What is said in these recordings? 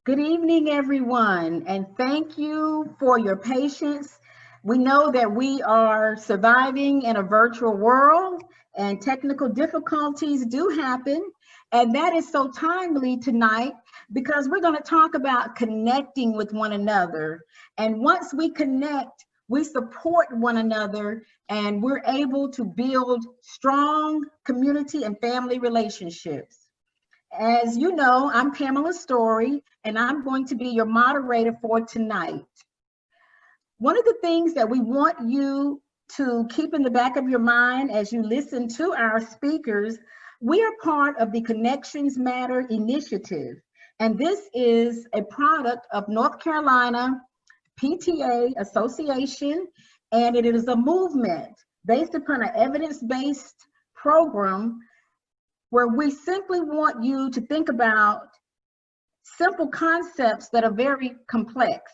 Good evening, everyone, and thank you for your patience. We know that we are surviving in a virtual world and technical difficulties do happen. And that is so timely tonight because we're going to talk about connecting with one another. And once we connect, we support one another and we're able to build strong community and family relationships. As you know, I'm Pamela Story, and I'm going to be your moderator for tonight. One of the things that we want you to keep in the back of your mind as you listen to our speakers, we are part of the Connections Matter initiative, and this is a product of North Carolina PTA Association, and it is a movement based upon an evidence-based program where we simply want you to think about simple concepts that are very complex.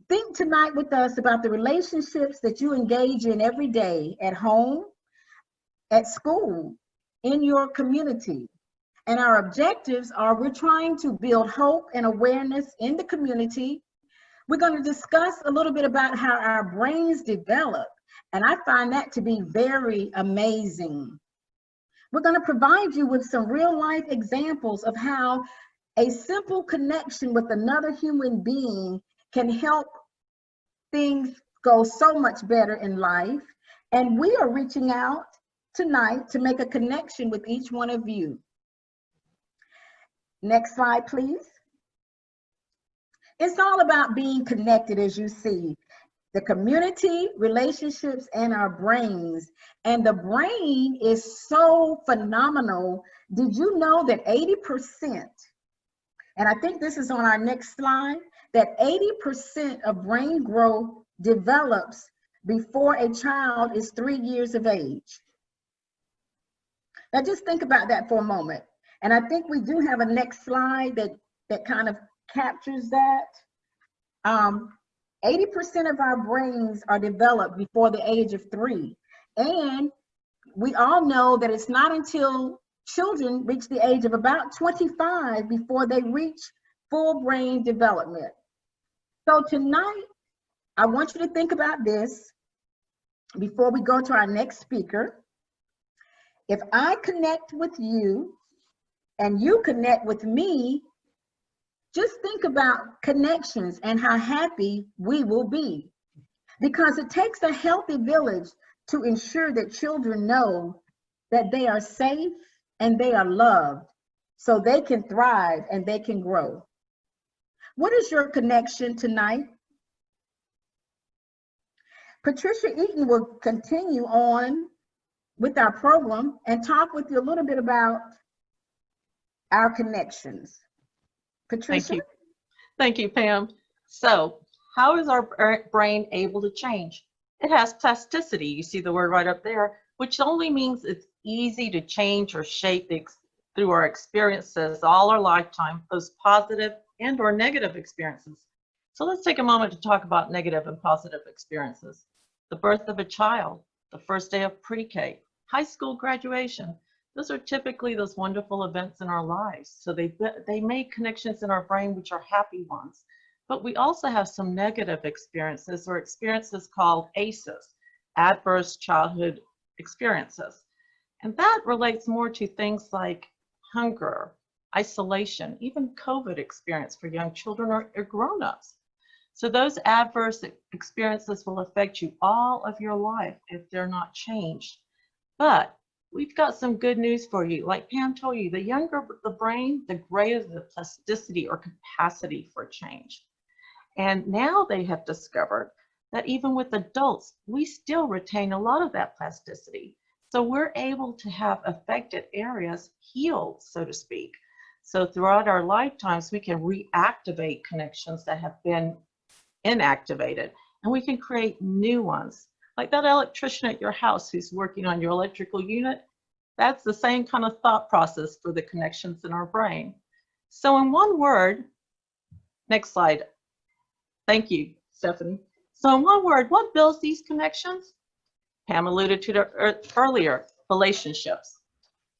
Think tonight with us about the relationships that you engage in every day at home, at school, in your community. And our objectives are we're trying to build hope and awareness in the community. We're going to discuss a little bit about how our brains develop, and I find that to be very amazing. We're going to provide you with some real life examples of how a simple connection with another human being can help things go so much better in life. And we are reaching out tonight to make a connection with each one of you. Next slide, please. It's all about being connected, as you see. The community, relationships, and our brains. And the brain is so phenomenal. Did you know that 80%, and I think this is on our next slide, that 80% of brain growth develops before a child is 3 years of age? Now just think about that for a moment. And I think we do have a next slide that kind of captures that. 80% of our brains are developed before the age of 3. And we all know that it's not until children reach the age of about 25 before they reach full brain development. So tonight, I want you to think about this before we go to our next speaker. If I connect with you and you connect with me, just think about connections and how happy we will be. Because it takes a healthy village to ensure that children know that they are safe and they are loved so they can thrive and they can grow. What is your connection tonight? Patricia Eaton will continue on with our program and talk with you a little bit about our connections. Patricia? Thank you, Pam. So, how is our brain able to change? It has plasticity. You see the word right up there, which only means it's easy to change or shape through our experiences all our lifetime, those positive and or negative experiences. So let's take a moment to talk about negative and positive experiences. The birth of a child, the first day of pre-K, high school graduation. Those are typically those wonderful events in our lives. So they make connections in our brain, which are happy ones. But we also have some negative experiences or experiences called ACEs, adverse childhood experiences. And that relates more to things like hunger, isolation, even COVID experience for young children or grown-ups. So those adverse experiences will affect you all of your life if they're not changed. But we've got some good news for you. Like Pam told you, the younger the brain, the greater the plasticity or capacity for change. And now they have discovered that even with adults, we still retain a lot of that plasticity. So we're able to have affected areas healed, so to speak. So throughout our lifetimes, we can reactivate connections that have been inactivated, and we can create new ones. Like that electrician at your house who's working on your electrical unit, that's the same kind of thought process for the connections in our brain. So in one word, next slide. Thank you, Stephanie. So in one word, what builds these connections? Pam alluded to it earlier, relationships.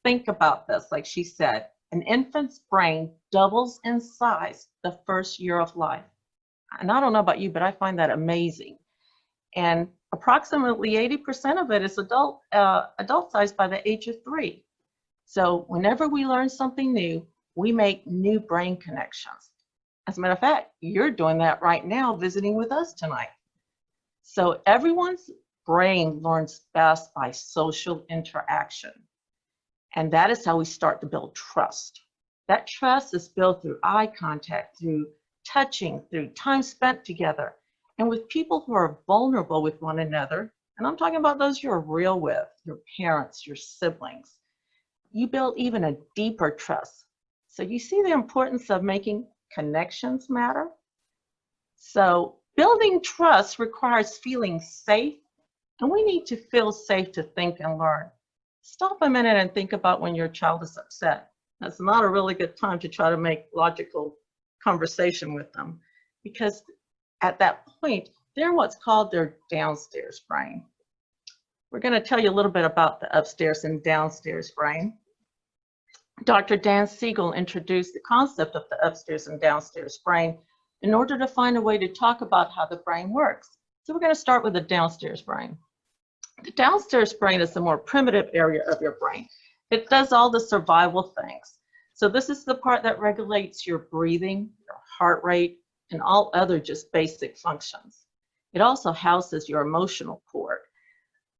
Think about this, like she said, An infant's brain doubles in size the first year of life. And I don't know about you, but I find that amazing. And approximately 80% of it is adult size by the age of 3. So whenever we learn something new, we make new brain connections. As a matter of fact, you're doing that right now, visiting with us tonight. So everyone's brain learns best by social interaction. And that is how we start to build trust. That trust is built through eye contact, through touching, through time spent together, and with people who are vulnerable with one another. And I'm talking about those you're real with, your parents, your siblings. You build even a deeper trust. So you see the importance of making connections matter? So building trust requires feeling safe, and we need to feel safe to think and learn. Stop a minute and think about when your child is upset. That's not a really good time to try to make logical conversation with them, because at that point, they're what's called their downstairs brain. We're going to tell you a little bit about the upstairs and downstairs brain. Dr. Dan Siegel introduced the concept of the upstairs and downstairs brain in order to find a way to talk about how the brain works. So we're going to start with the downstairs brain. The downstairs brain is the more primitive area of your brain. It does all the survival things. So this is the part that regulates your breathing, your heart rate, and all other just basic functions. It also houses your emotional core.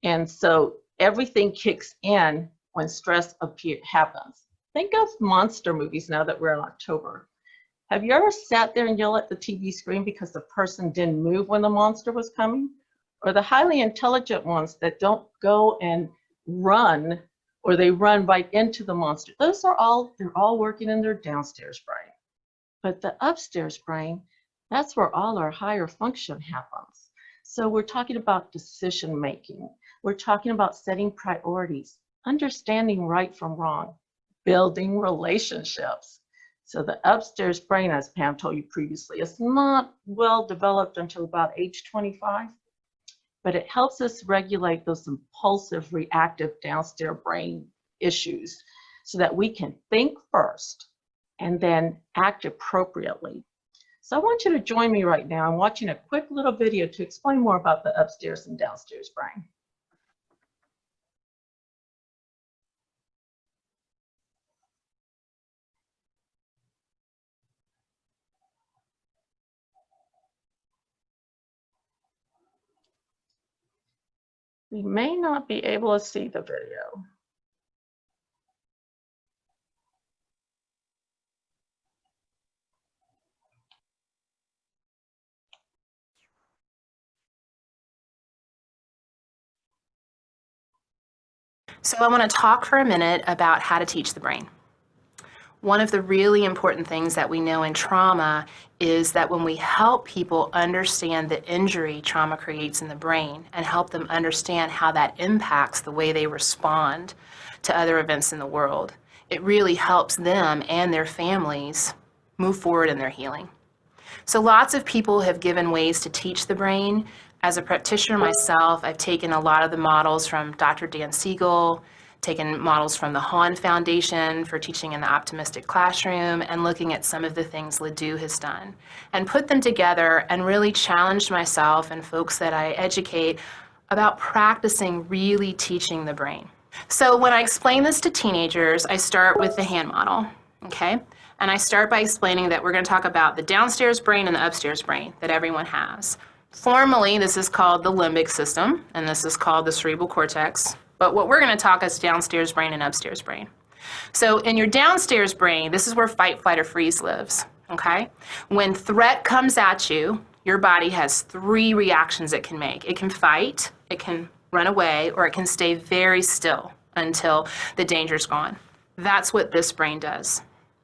And so everything kicks in when stress happens. Think of monster movies now that we're in October. Have you ever sat there and yelled at the TV screen because the person didn't move when the monster was coming? Or the highly intelligent ones that don't go and run, or they run right into the monster. They're all working in their downstairs brain. But the upstairs brain, that's where all our higher function happens. So we're talking about decision making. We're talking about setting priorities, understanding right from wrong, building relationships. So the upstairs brain, as Pam told you previously, is not well developed until about age 25, but it helps us regulate those impulsive, reactive downstairs brain issues so that we can think first and then act appropriately. So I want you to join me right now. I'm watching a quick little video to explain more about the upstairs and downstairs brain. We may not be able to see the video. So I want to talk for a minute about how to teach the brain. One of the really important things that we know in trauma is that when we help people understand the injury trauma creates in the brain and help them understand how that impacts the way they respond to other events in the world, it really helps them and their families move forward in their healing. So lots of people have given ways to teach the brain. As a practitioner myself, I've taken a lot of the models from Dr. Dan Siegel, taken models from the Hahn Foundation for teaching in the optimistic classroom, and looking at some of the things Ledoux has done, and put them together and really challenged myself and folks that I educate about practicing really teaching the brain. So when I explain this to teenagers, I start with the hand model, okay? And I start by explaining that we're going to talk about the downstairs brain and the upstairs brain that everyone has. Formally, this is called the limbic system, and this is called the cerebral cortex. But what we're going to talk is downstairs brain and upstairs brain. So in your downstairs brain, this is where fight, flight, or freeze lives, okay? When threat comes at you, your body has 3 reactions it can make. It can fight, it can run away, or it can stay very still until the danger's gone. That's what this brain does,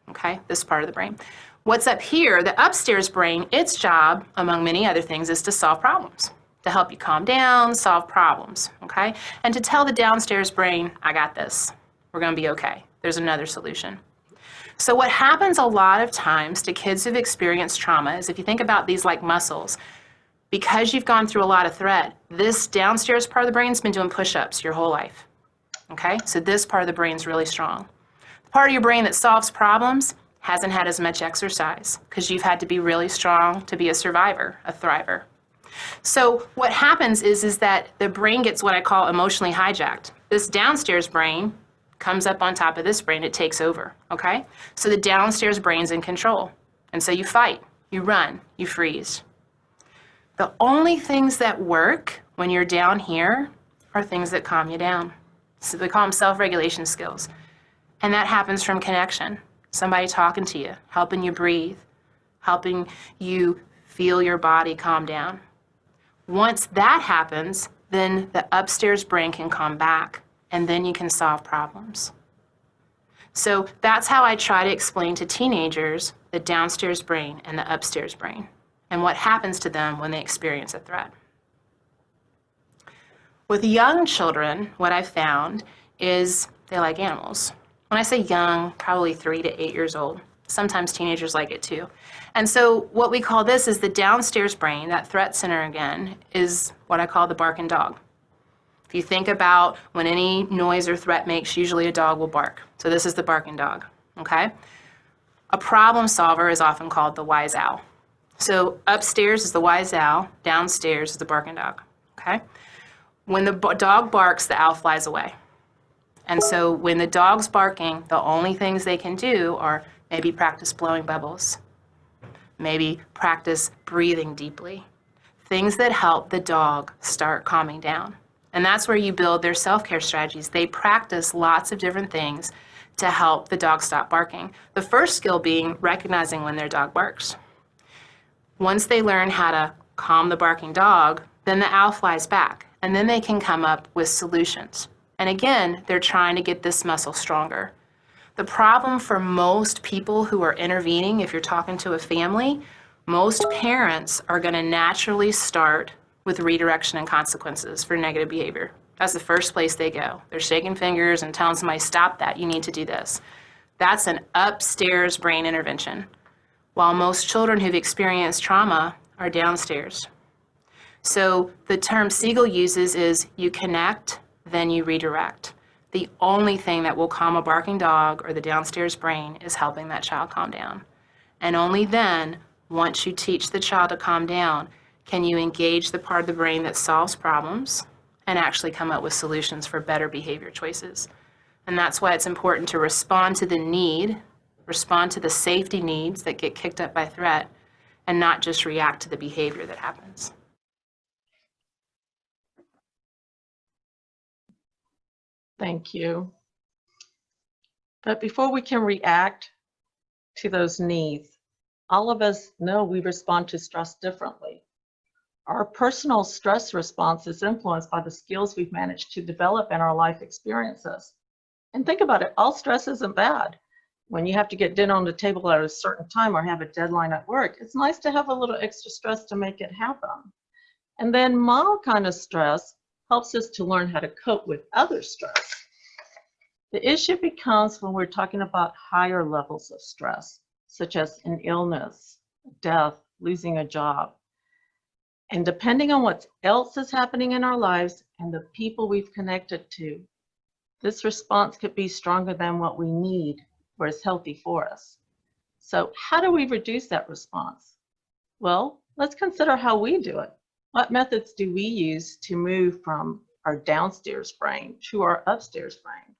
okay? This part of the brain. What's up here, the upstairs brain, its job, among many other things, is to solve problems, to help you calm down, solve problems, okay? And to tell the downstairs brain, I got this. We're gonna be okay. There's another solution. So what happens a lot of times to kids who've experienced trauma is if you think about these like muscles, because you've gone through a lot of threat, this downstairs part of the brain's been doing push-ups your whole life, okay? So this part of the brain's really strong. Part of your brain that solves problems hasn't had as much exercise because you've had to be really strong to be a survivor, a thriver. So what happens is that the brain gets what I call emotionally hijacked. This downstairs brain comes up on top of this brain, it takes over, okay? So the downstairs brain's in control. And so you fight, you run, you freeze. The only things that work when you're down here are things that calm you down. So we call them self-regulation skills. And that happens from connection. Somebody talking to you, helping you breathe, helping you feel your body calm down. Once that happens, then the upstairs brain can come back, and then you can solve problems. So that's how I try to explain to teenagers the downstairs brain and the upstairs brain, and what happens to them when they experience a threat. With young children, what I've found is they like animals. When I say young, probably 3 to 8 years old. Sometimes teenagers like it too. And so what we call this is the downstairs brain, that threat center again, is what I call the barking dog. If you think about when any noise or threat makes, usually a dog will bark. So this is the barking dog, okay? A problem solver is often called the wise owl. So upstairs is the wise owl, downstairs is the barking dog, okay? When the dog barks, the owl flies away. And so when the dog's barking, the only things they can do are maybe practice blowing bubbles, maybe practice breathing deeply, things that help the dog start calming down. And that's where you build their self-care strategies. They practice lots of different things to help the dog stop barking. The first skill being recognizing when their dog barks. Once they learn how to calm the barking dog, then the owl flies back, and then they can come up with solutions. And again, they're trying to get this muscle stronger. The problem for most people who are intervening, if you're talking to a family, most parents are going to naturally start with redirection and consequences for negative behavior. That's the first place they go. They're shaking fingers and telling somebody, stop that, you need to do this. That's an upstairs brain intervention, while most children who've experienced trauma are downstairs. So the term Siegel uses is you connect, then you redirect. The only thing that will calm a barking dog or the downstairs brain is helping that child calm down. And only then, once you teach the child to calm down, can you engage the part of the brain that solves problems and actually come up with solutions for better behavior choices. And that's why it's important to respond to the need, respond to the safety needs that get kicked up by threat, and not just react to the behavior that happens. Thank you. But before we can react to those needs, all of us know we respond to stress differently. Our personal stress response is influenced by the skills we've managed to develop in our life experiences. And think about it, all stress isn't bad. When you have to get dinner on the table at a certain time or have a deadline at work, it's nice to have a little extra stress to make it happen. And then mild kind of stress helps us to learn how to cope with other stress. The issue becomes when we're talking about higher levels of stress, such as an illness, death, losing a job. And depending on what else is happening in our lives and the people we've connected to, this response could be stronger than what we need or is healthy for us. So how do we reduce that response? Well, let's consider how we do it. What methods do we use to move from our downstairs brain to our upstairs brain?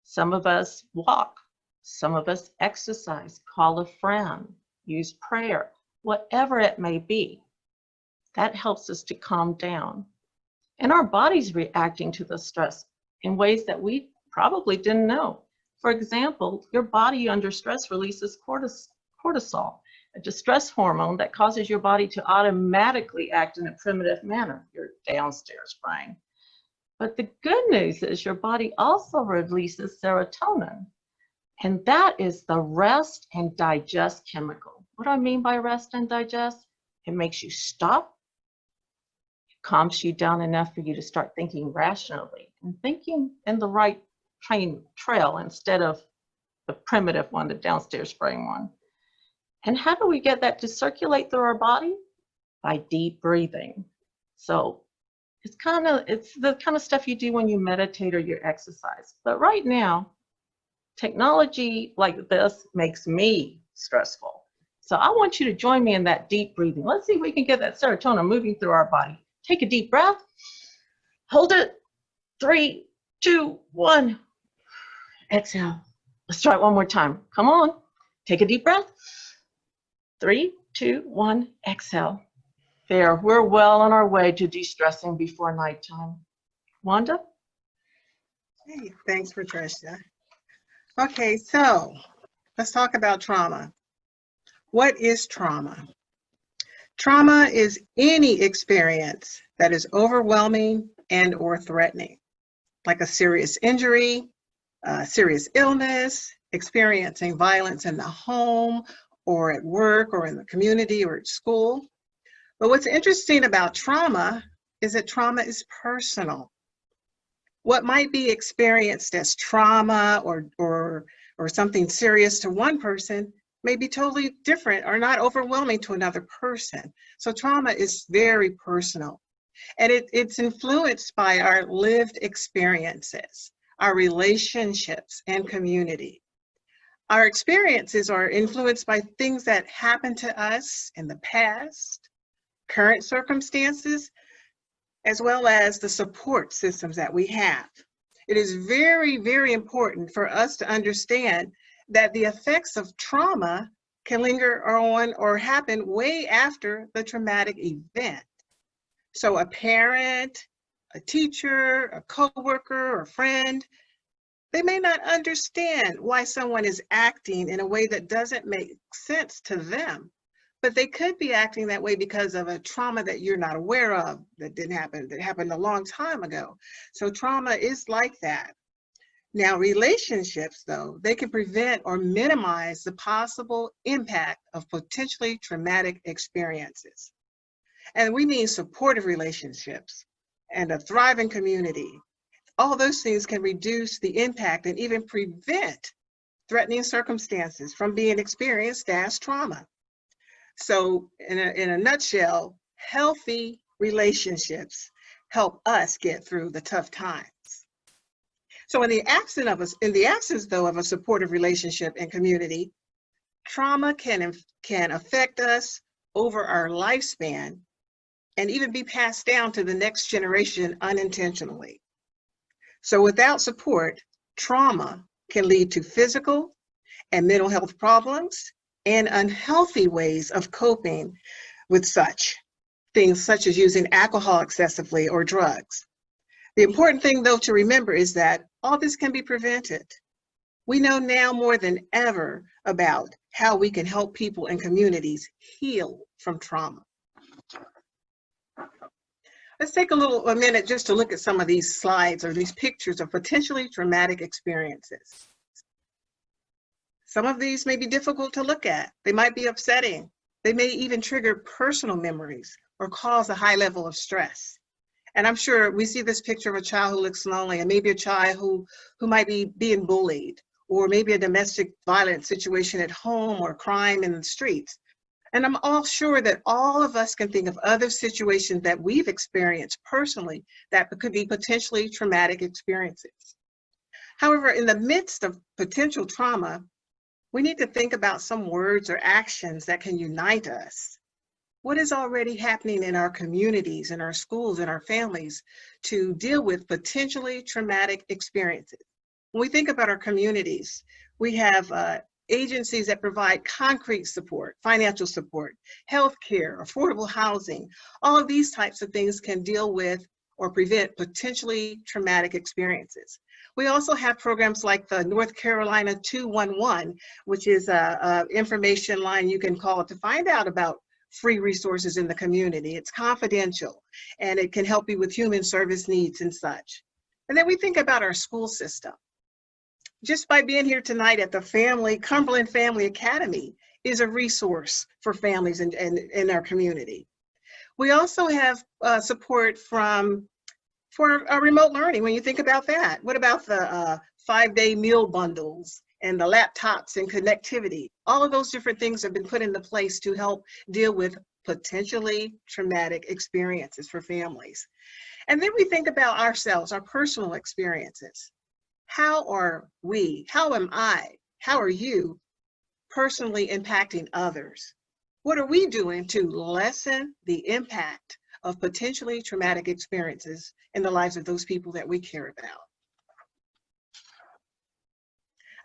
Some of us walk, some of us exercise, call a friend, use prayer, whatever it may be. That helps us to calm down. And our body's reacting to the stress in ways that we probably didn't know. For example, your body under stress releases cortisol, a distress hormone that causes your body to automatically act in a primitive manner, your downstairs brain. But the good news is your body also releases serotonin, and that is the rest and digest chemical. What do I mean by rest and digest? It makes you stop, it calms you down enough for you to start thinking rationally and thinking in the right trail instead of the primitive one, the downstairs brain one. And how do we get that to circulate through our body? By deep breathing. So it's the kind of stuff you do when you meditate or you exercise. But right now, Technology like this makes me stressful. So I want you to join me in that deep breathing. Let's see if we can get that serotonin moving through our body. Take a deep breath. Hold it. 3, 2, 1. Exhale. Let's try it one more time. Come on. Take a deep breath. 3, 2, 1. Exhale. There, we're well on our way to de-stressing before nighttime. Wanda? Hey, thanks, Patricia. Okay, so let's talk about trauma. What is trauma? Trauma is any experience that is overwhelming and or threatening, like a serious injury, serious illness, experiencing violence in the home or at work or in the community or at school. But what's interesting about trauma is that trauma is personal. What might be experienced as trauma or something serious to one person may be totally different or not overwhelming to another person. So trauma is very personal. And it's influenced by our lived experiences, our relationships and community. Our experiences are influenced by things that happened to us in the past, current circumstances, as well as the support systems that we have. It is very, very important for us to understand that the effects of trauma can linger on or happen way after the traumatic event. So a parent, a teacher, a coworker, or friend, they may not understand why someone is acting in a way that doesn't make sense to them. But they could be acting that way because of a trauma that you're not aware of that didn't happen, that happened a long time ago. So trauma is like that. Now, relationships, though, they can prevent or minimize the possible impact of potentially traumatic experiences. And we mean supportive relationships and a thriving community. All those things can reduce the impact and even prevent threatening circumstances from being experienced as trauma. So in a nutshell, healthy relationships help us get through the tough times. So in the absence though of a supportive relationship and community, trauma can affect us over our lifespan and even be passed down to the next generation unintentionally. So without support, trauma can lead to physical and mental health problems and unhealthy ways of coping with such things, such as using alcohol excessively or drugs. The important thing, though, to remember is that all this can be prevented. We know now more than ever about how we can help people and communities heal from trauma. Let's take a minute just to look at some of these slides or these pictures of potentially traumatic experiences. Some of these may be difficult to look at. They might be upsetting. They may even trigger personal memories or cause a high level of stress. And I'm sure we see this picture of a child who looks lonely, and maybe a child who might be being bullied, or maybe a domestic violence situation at home or crime in the streets. And I'm all sure that all of us can think of other situations that we've experienced personally that could be potentially traumatic experiences. However, in the midst of potential trauma, we need to think about some words or actions that can unite us. What is already happening in our communities, in our schools, in our families to deal with potentially traumatic experiences? When we think about our communities, we have agencies that provide concrete support, financial support, healthcare, affordable housing. All of these types of things can deal with or prevent potentially traumatic experiences. We also have programs like the North Carolina 211, which is an information line you can call to find out about free resources in the community. It's confidential and it can help you with human service needs and such. And then we think about our school system. Just by being here tonight at the Cumberland Family Academy is a resource for families in our community. We also have support for remote learning. When you think about that, what about the 5-day meal bundles and the laptops and connectivity? All of those different things have been put into place to help deal with potentially traumatic experiences for families. And then we think about ourselves, our personal experiences. How are we, how am I, how are you personally impacting others? What are we doing to lessen the impact of potentially traumatic experiences in the lives of those people that we care about?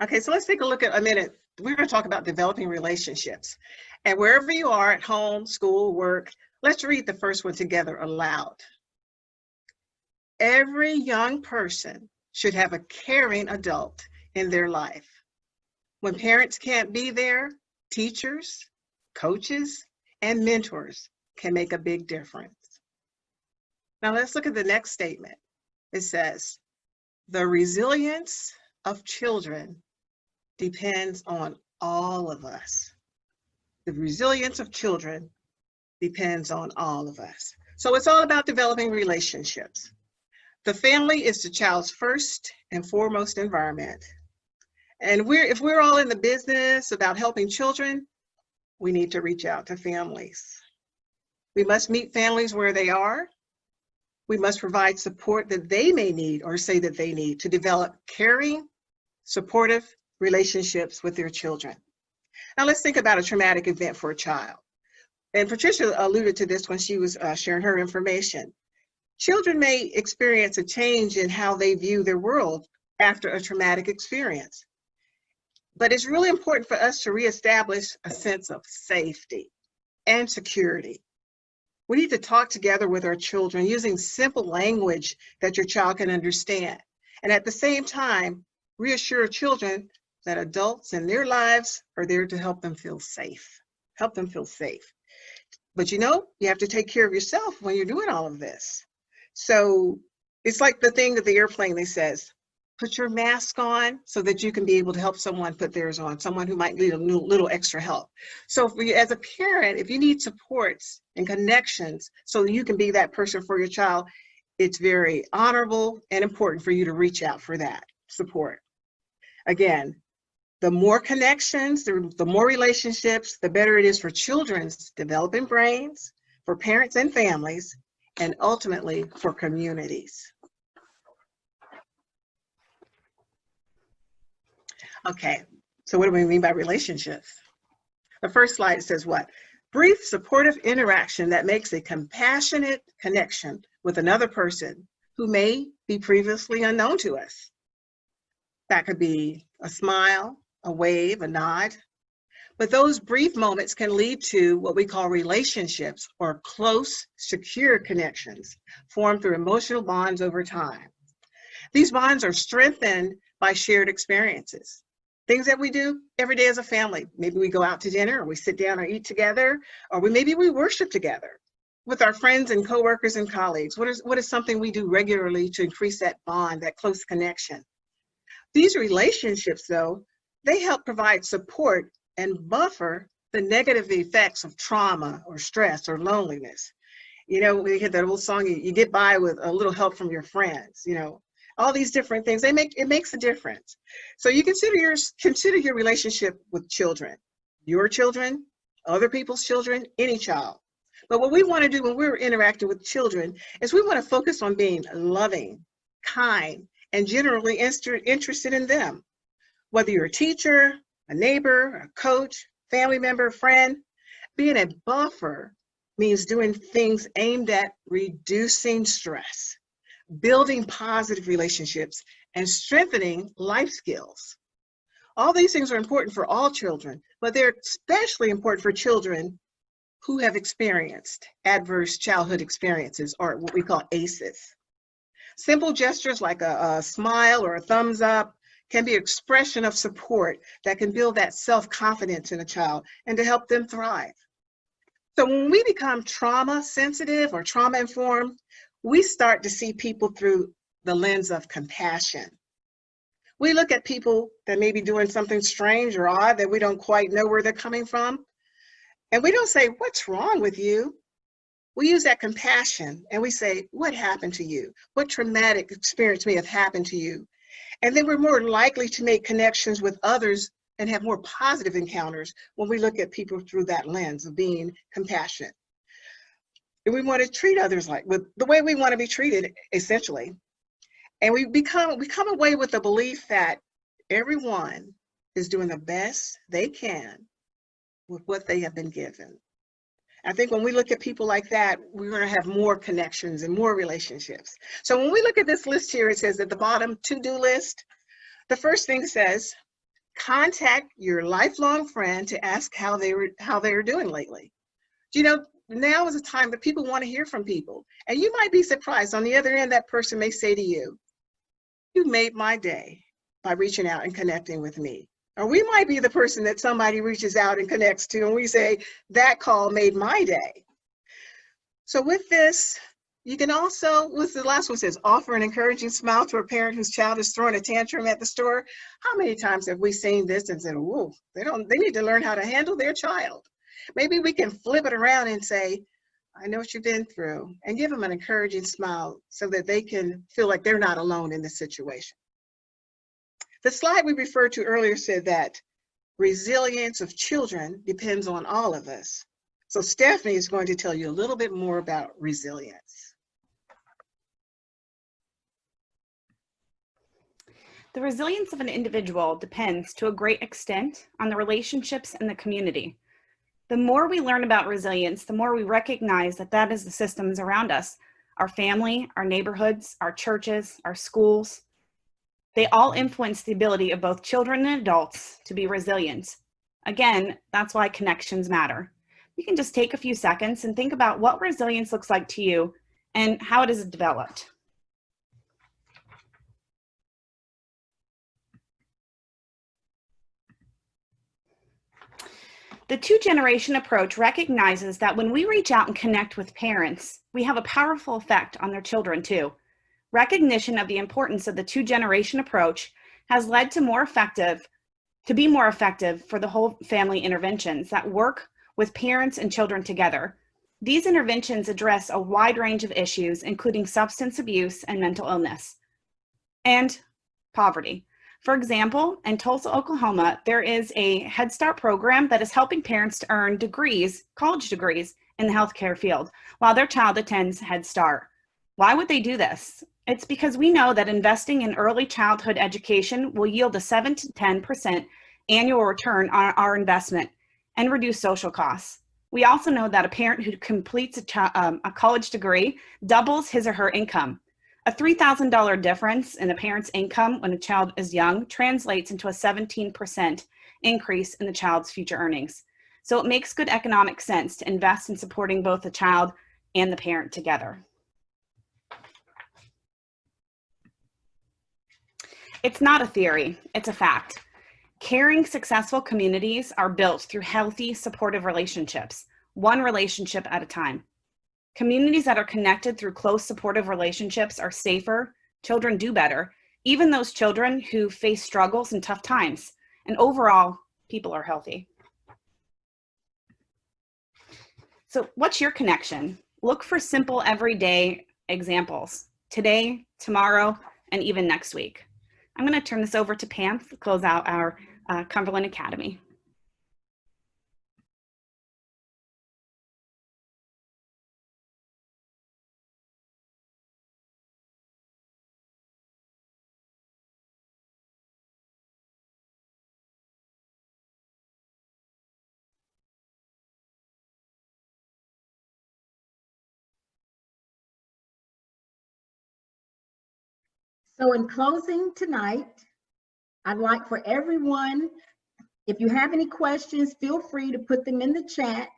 Okay, so let's take a look at a minute. We're going to talk about developing relationships. And wherever you are, at home, school, work, let's read the first one together aloud. Every young person should have a caring adult in their life. When parents can't be there, teachers, coaches, and mentors can make a big difference. Now let's look at the next statement. It says, the resilience of children depends on all of us. The resilience of children depends on all of us. So it's all about developing relationships. The family is the child's first and foremost environment. And if we're all in the business about helping children, we need to reach out to families. We must meet families where they are. We must provide support that they may need or say that they need to develop caring, supportive relationships with their children. Now let's think about a traumatic event for a child. And Patricia alluded to this when she was sharing her information. Children may experience a change in how they view their world after a traumatic experience. But it's really important for us to reestablish a sense of safety and security. We need to talk together with our children using simple language that your child can understand. And at the same time, reassure children that adults in their lives are there to help them feel safe. Help them feel safe. But you have to take care of yourself when you're doing all of this. So it's like the thing at the airplane that says, put your mask on so that you can be able to help someone put theirs on, someone who might need a little extra help. So as a parent, if you need supports and connections so you can be that person for your child, it's very honorable and important for you to reach out for that support. Again, the more connections, the more relationships, the better it is for children's developing brains, for parents and families, and ultimately for communities. Okay, so what do we mean by relationships? The first slide says what? Brief supportive interaction that makes a compassionate connection with another person who may be previously unknown to us. That could be a smile, a wave, a nod. But those brief moments can lead to what we call relationships or close, secure connections formed through emotional bonds over time. These bonds are strengthened by shared experiences. Things that we do every day as a family. Maybe we go out to dinner or we sit down or eat together, or maybe we worship together with our friends and coworkers and colleagues. What is something we do regularly to increase that bond, that close connection? These relationships, though, they help provide support and buffer the negative effects of trauma or stress or loneliness. We hear that old song, you get by with a little help from your friends, all these different things, it makes a difference. So you consider your relationship with children, your children, other people's children, any child. But what we want to do when we're interacting with children is we want to focus on being loving, kind, and generally interested in them. Whether you're a teacher, a neighbor, a coach, family member, friend, being a buffer means doing things aimed at reducing stress, building positive relationships, and strengthening life skills. All these things are important for all children, but they're especially important for children who have experienced adverse childhood experiences, or what we call ACEs. Simple gestures like a smile or a thumbs up can be an expression of support that can build that self-confidence in a child and to help them thrive. So when we become trauma sensitive or trauma informed, we start to see people through the lens of compassion. We look at people that may be doing something strange or odd that we don't quite know where they're coming from. And we don't say, what's wrong with you? We use that compassion and we say, what happened to you? What traumatic experience may have happened to you? And then we're more likely to make connections with others and have more positive encounters when we look at people through that lens of being compassionate. And we want to treat others with the way we want to be treated, essentially. And we come away with the belief that everyone is doing the best they can with what they have been given. I think when we look at people like that, we're going to have more connections and more relationships. So when we look at this list here, it says at the bottom, to-do list. The first thing says, contact your lifelong friend to ask how they're doing lately. You know, now is a time that people want to hear from people. And you might be surprised, on the other end, that person may say to you, you made my day by reaching out and connecting with me. Or we might be the person that somebody reaches out and connects to, and we say, that call made my day. So with this, you can also, what's the last one says, offer an encouraging smile to a parent whose child is throwing a tantrum at the store. How many times have we seen this and said, whoa, they need to learn how to handle their child. Maybe we can flip it around and say, I know what you've been through, and give them an encouraging smile so that they can feel like they're not alone in this situation. The slide we referred to earlier said that resilience of children depends on all of us. So Stephanie is going to tell you a little bit more about resilience. The resilience of an individual depends to a great extent on the relationships in the community. The more we learn about resilience, the more we recognize that that is the systems around us, our family, our neighborhoods, our churches, our schools. They all influence the ability of both children and adults to be resilient. Again, that's why connections matter. You can just take a few seconds and think about what resilience looks like to you and how it is developed. The two-generation approach recognizes that when we reach out and connect with parents, we have a powerful effect on their children too. Recognition of the importance of the two-generation approach has led to be more effective for the whole family interventions that work with parents and children together. These interventions address a wide range of issues, including substance abuse and mental illness, and poverty. For example, in Tulsa, Oklahoma, there is a Head Start program that is helping parents to earn degrees, college degrees, in the healthcare field while their child attends Head Start. Why would they do this? It's because we know that investing in early childhood education will yield a 7 to 10% annual return on our investment and reduce social costs. We also know that a parent who completes a college degree doubles his or her income. A $3,000 difference in a parent's income when a child is young translates into a 17% increase in the child's future earnings. So it makes good economic sense to invest in supporting both the child and the parent together. It's not a theory, it's a fact. Caring, successful communities are built through healthy, supportive relationships, one relationship at a time. Communities that are connected through close, supportive relationships are safer, children do better, even those children who face struggles and tough times, and overall, people are healthy. So what's your connection? Look for simple, everyday examples, today, tomorrow, and even next week. I'm going to turn this over to Pam to close out our Cumberland Academy. So in closing tonight, I'd like for everyone, if you have any questions, feel free to put them in the chat.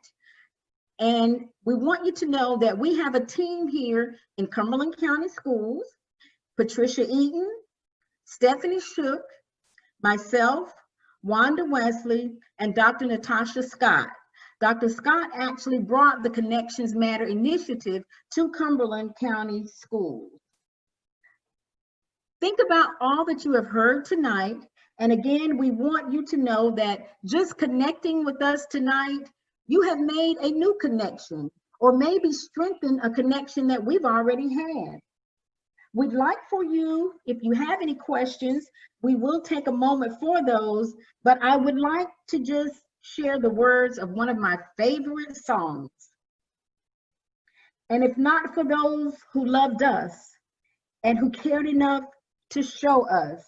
And we want you to know that we have a team here in Cumberland County Schools: Patricia Eaton, Stephanie Shook, myself, Wanda Wesley, and Dr. Natasha Scott. Dr. Scott actually brought the Connections Matter initiative to Cumberland County Schools. Think about all that you have heard tonight. And again, we want you to know that just connecting with us tonight, you have made a new connection, or maybe strengthened a connection that we've already had. We'd like for you, if you have any questions, we will take a moment for those, but I would like to just share the words of one of my favorite songs. And if not for those who loved us and who cared enough to show us,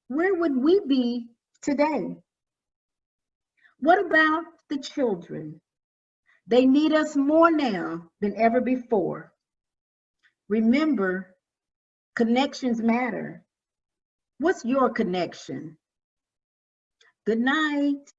where would we be today? What about the children? They need us more now than ever before. Remember, connections matter. What's your connection? Good night.